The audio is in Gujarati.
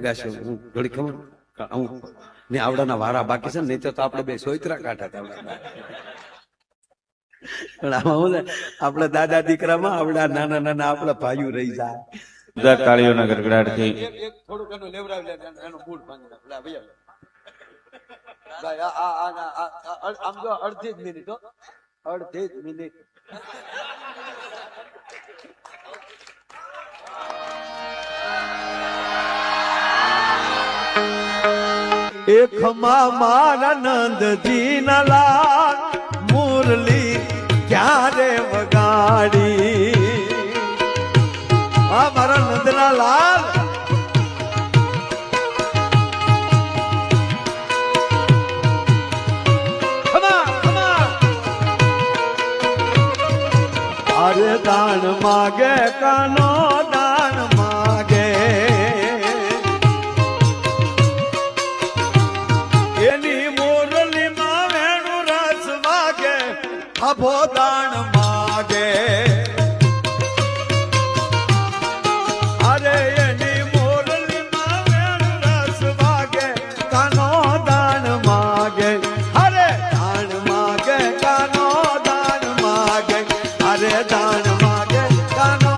ગાશો થોડી ખબર ને આવડાના વારા બાકી છે ને, નહીં તો આપણે બે સોયત્રા કાઢા હતા. પણ આમાં હું આપણા દાદા દીકરામાં આવડા નાના નાના આપણા ભાઈઓ રહી જાય. તાળીઓના ગડગડાટથી થોડુંક એનું લેવડાવી લે, એનો મૂડ ભાંગી આમ જો અડધી જ મિનિટ, અડધી જ મિનિટ. એક મારા નંદજી ના લાલ મુરલી ક્યારે વગાડી. આ મારા નંદના લાલ અરે દાન માગે કાનો દાન માગે, એની મોરલી માં વેણું રસ વાગે, અભો દાન